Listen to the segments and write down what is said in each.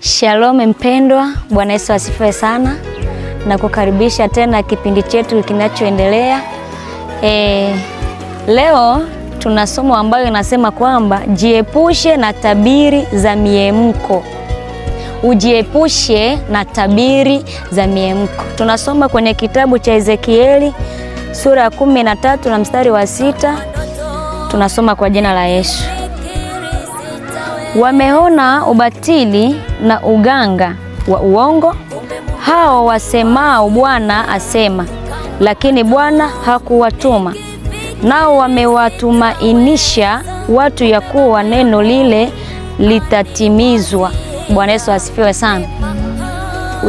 Shalom mpendwa, Bwana Yesu asifiwe sana na kukaribisha tena kipindi chetu kinachoendelea. Leo tuna somo ambayo inasema kwamba jiepushe na tabiri za miemko. Ujiepushe na tabiri za miemko. Tunasoma kwenye kitabu cha Ezekieli sura ya 13 na mstari wa 6. Tunasoma kwa jina la Yesu. Wameona ubatili na uganga wa uongo hao wasemao Bwana asema, lakini Bwana hakuwatuma. Nao wamewatumainisha watu ya kuwa neno lile litatimizwa. Bwana Yesu asifiwe sana.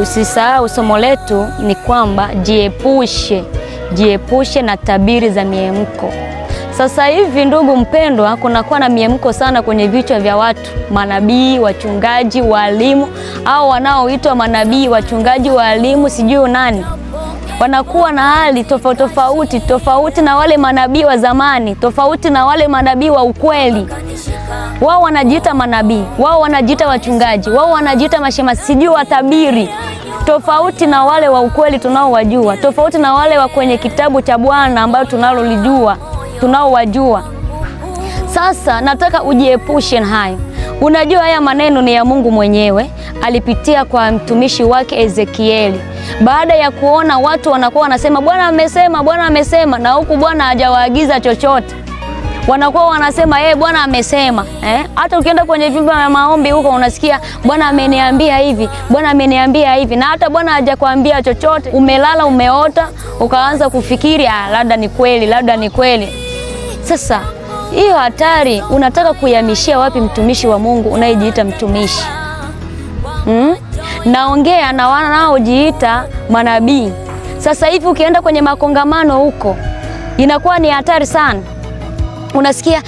Usisahau somo letu ni kwamba jiepushe na tabiri za miemko. Sasa hivi ndugu mpendwa, kunakuwa na miemko sana kwenye vichwa vya watu, manabii, wachungaji, walimu au wanaoitwa manabii, wachungaji, walimu, sijui nani. Wanakuwa na hali tofauti na wale manabii wa zamani, tofauti na wale manabii wa ukweli. Wao wanajiita manabii, wao wanajiita wachungaji, wao wanajiita mashemasi, sijui watabiri. Tofauti na wale wa ukweli tunaowajua, tofauti na wale wa kwenye kitabu cha Bwana ambao tunaowajua. Sasa nataka ujiepushe na hayo. Unajua haya maneno ni ya Mungu mwenyewe, alipitia kwa mtumishi wake Ezekieli. Baada ya kuona watu wanakuwa wanasema Bwana amesema, Bwana amesema, na huku Bwana hajawaagiza chochote. Wanakuwa wanasema Bwana amesema. Hata ukienda kwenye vyumba vya maombi huko unasikia Bwana ameniambia hivi, Bwana ameniambia hivi, na hata Bwana hajakwambia chochote. Umelala umeota, ukaanza kufikiri labda ni kweli. Sasa hiyo hatari unataka kuihamishia wapi mtumishi wa Mungu unayejiita mtumishi? Naongea na wanaojiita manabii. Sasa hivi ukienda kwenye makongamano huko inakuwa ni hatari sana. Unasikia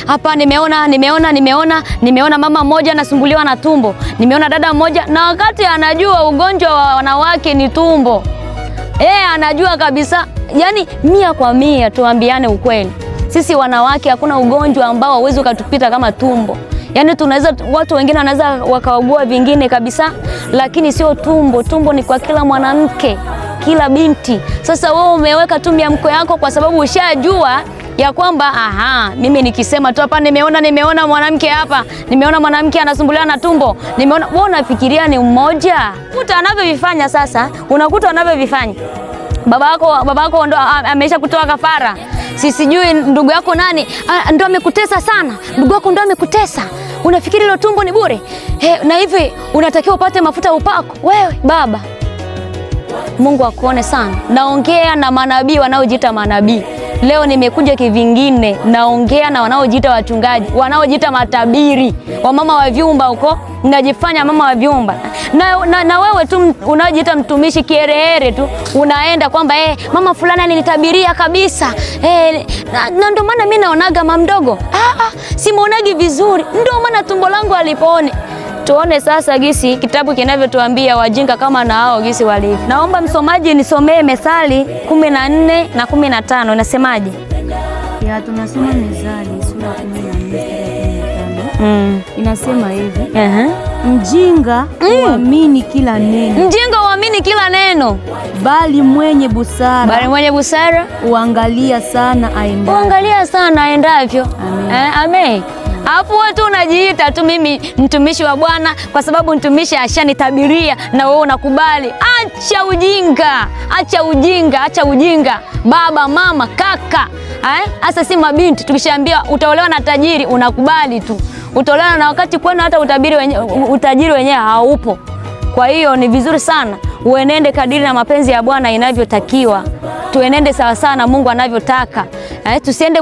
hapa nimeona mama mmoja anasumbuliwa na tumbo, nimeona dada mmoja, na wakati anajua ugonjwa wa wanawake ni tumbo. Anajua kabisa. Yani 100%, tuambiane ukweli. Sisi wanawake hakuna ugonjwa ambao hauwezi ukatupita kama tumbo. Yani watu wengine wanaweza wakaugua vingine kabisa, lakini sio tumbo. Tumbo ni kwa kila mwanamke, kila binti. Sasa wewe umeweka tu miamko yako kwa sababu ushajua ya kwamba mimi nikisema tu hapa nimeona mwanamke hapa, nimeona mwanamke anasumbuliwa na tumbo, wewe unafikiria ni mmoja. Unakuta anavyovifanya sasa, babako ndo amesha kutoa kafara. Sijui ndugu yako nani ndo amekutesa sana, ndugu yako ndo amekutesa. Unafikiri hilo tumbo ni bure? Na hivi unatakiwa upate mafuta upako. Wewe baba, Mungu akuone sana. Naongea na manabii wanaojiita manabii. Leo nimekuja kivingine, naongea na wanaojiita wachungaji, wanaojiita matabiri, wamama wa vyumba huko, mnajifanya mama wa vyumba. Na wewe tu unaojiita mtumishi kiherehere tu, unaenda kwamba mama fulani alinitabiria kabisa. Na ndio maana mimi naonaga mama mdogo. Simuonagi vizuri, ndio maana tumbo langu alipone. Tuone sasa gisi kitabu kinavyotuambia wajinga kama na hao gisi walivyo. Naomba msomaji nisomee Methali 14 na 15. Inasemaje? Tunasoma Methali sura 14 inasema hivi. Mjinga huamini kila neno. Mjinga huamini kila neno. Bali mwenye busara huangalia sana aendavyo. Amen. Alafu wewe tu unajiita tu mimi mtumishi wa Bwana kwa sababu mtumishi ashanitabiria na wewe unakubali. Acha ujinga. Baba, mama, kaka. Hasa si mabinti tukishaambia utaolewa na tajiri unakubali tu. Utaolewa na wakati kwenu hata utajiri wenyewe haupo. Kwa hiyo ni vizuri sana uenende kadiri na mapenzi ya Bwana inavyotakiwa. Tuenende sawa sana Mungu anavyotaka. Tusiende